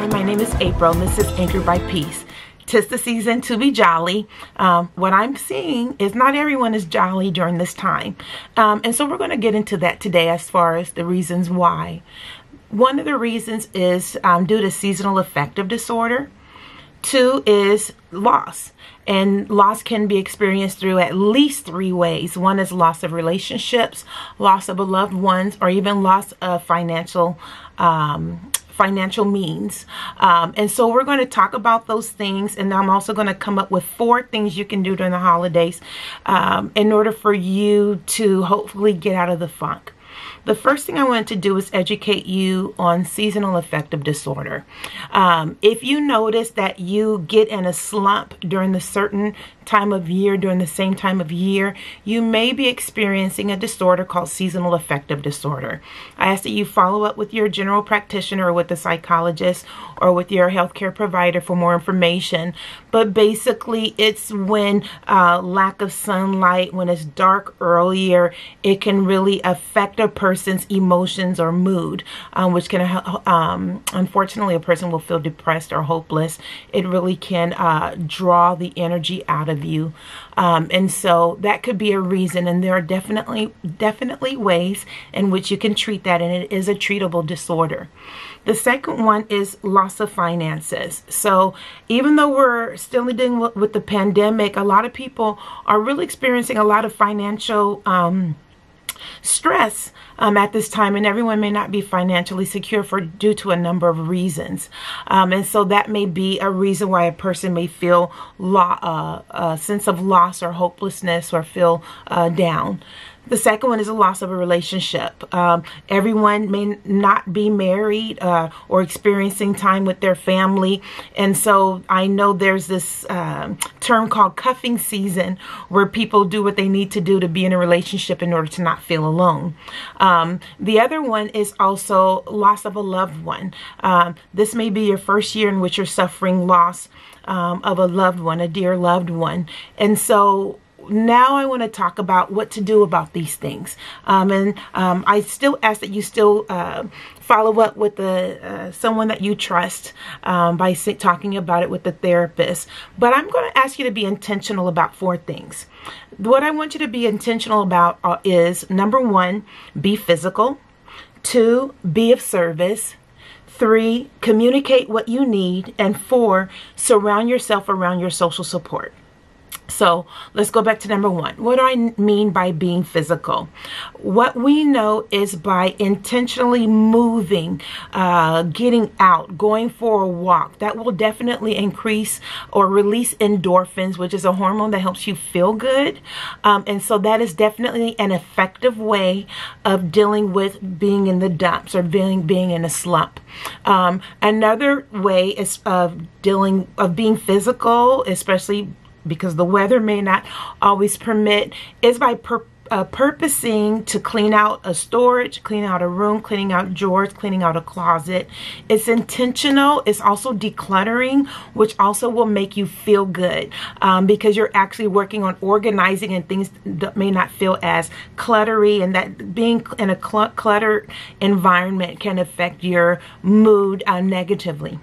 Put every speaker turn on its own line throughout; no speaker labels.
Hi, my name is April, and this is Anchored by Peace. 'Tis the season to be jolly. What I'm seeing is not everyone is jolly during this time. And so we're going to get into that today as far as the reasons why. One of the reasons is due to seasonal affective disorder. 2 is loss. And loss can be experienced through at least 3 ways. 1 is loss of relationships, loss of beloved ones, or even loss of financial means. And so we're going to talk about those things, and I'm also going to come up with 4 things you can do during the holidays in order for you to hopefully get out of the funk. The first thing I wanted to do is educate you on seasonal affective disorder. If you notice that you get in a slump during the certain time of year, during the same time of year, you may be experiencing a disorder called seasonal affective disorder. I ask that you follow up with your general practitioner or with a psychologist or with your healthcare provider for more information. But basically, it's when lack of sunlight, when it's dark earlier, it can really affect a person's emotions or mood, which can, unfortunately, a person will feel depressed or hopeless. It really can draw the energy out of you. And so that could be a reason, and there are definitely ways in which you can treat that, and it is a treatable disorder. The second one is loss of finances. So even though we're still dealing with the pandemic, a lot of people are really experiencing a lot of financial stress at this time, and everyone may not be financially secure due to a number of reasons. And so that may be a reason why a person may feel a sense of loss or hopelessness or feel down. The second one is a loss of a relationship. Everyone may not be married or experiencing time with their family. And so I know there's this term called cuffing season where people do what they need to do to be in a relationship in order to not feel alone. The other one is also loss of a loved one. This may be your first year in which you're suffering loss of a loved one, a dear loved one. And so now I want to talk about what to do about these things. I still ask that you still follow up with someone that you trust by talking about it with the therapist. But I'm going to ask you to be intentional about 4 things. What I want you to be intentional about is, number 1, be physical. 2, be of service. 3, communicate what you need. And 4, surround yourself around your social support. So let's go back to number 1. What do I mean by being physical? What we know is by intentionally moving, getting out, going for a walk. That will definitely increase or release endorphins, which is a hormone that helps you feel good. And so that is definitely an effective way of dealing with being in the dumps or being in a slump. Another way is of being physical, especially because the weather may not always permit, is by purposing to clean out a storage, clean out a room, cleaning out drawers, cleaning out a closet. It's intentional. It's also decluttering, which also will make you feel good because you're actually working on organizing, and things that may not feel as cluttery, and that being in a cluttered environment can affect your mood negatively.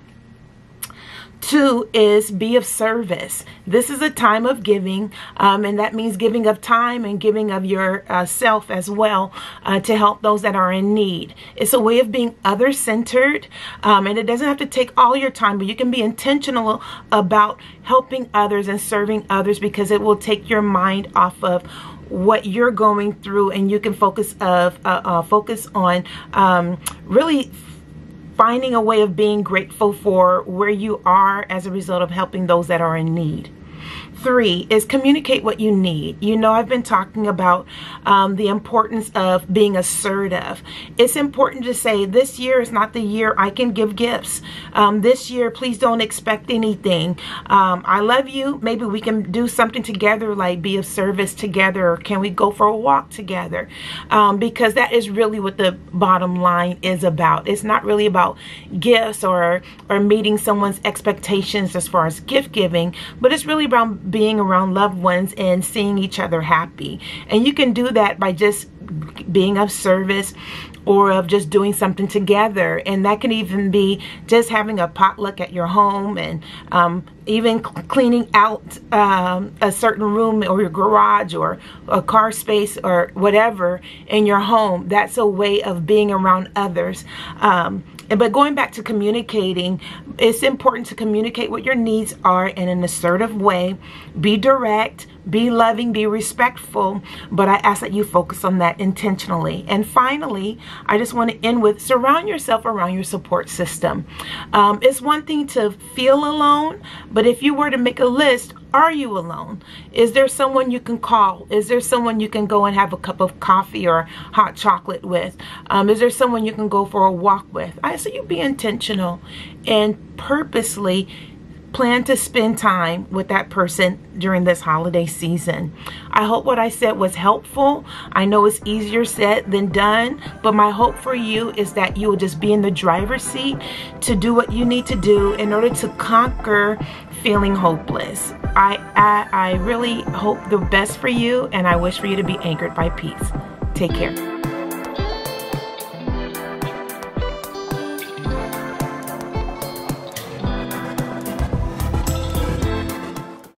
2 is be of service. This is a time of giving, and that means giving of time and giving of yourself as well to help those that are in need. It's a way of being other-centered, and it doesn't have to take all your time, but you can be intentional about helping others and serving others, because it will take your mind off of what you're going through, and you can focus on really finding a way of being grateful for where you are as a result of helping those that are in need. 3 is communicate what you need. You know, I've been talking about the importance of being assertive. It's important to say, this year is not the year I can give gifts. This year, please don't expect anything. I love you. Maybe we can do something together, like be of service together. Or can we go for a walk together? Because that is really what the bottom line is about. It's not really about gifts or meeting someone's expectations as far as gift giving, but it's really about being around loved ones and seeing each other happy. And you can do that by just being of service, or of just doing something together. And that can even be just having a potluck at your home, and even cleaning out a certain room or your garage or a car space or whatever in your home. That's a way of being around others. But going back to communicating, it's important to communicate what your needs are in an assertive way. Be direct, be loving, be respectful, but I ask that you focus on that intentionally. And finally, I just want to end with surround yourself around your support system. It's one thing to feel alone, but if you were to make a list, are you alone? Is there someone you can call? Is there someone you can go and have a cup of coffee or hot chocolate with? Is there someone you can go for a walk with? I say you be intentional and purposely plan to spend time with that person during this holiday season. I hope what I said was helpful. I know it's easier said than done, but my hope for you is that you will just be in the driver's seat to do what you need to do in order to conquer feeling hopeless. I really hope the best for you, and I wish for you to be anchored by peace. Take care.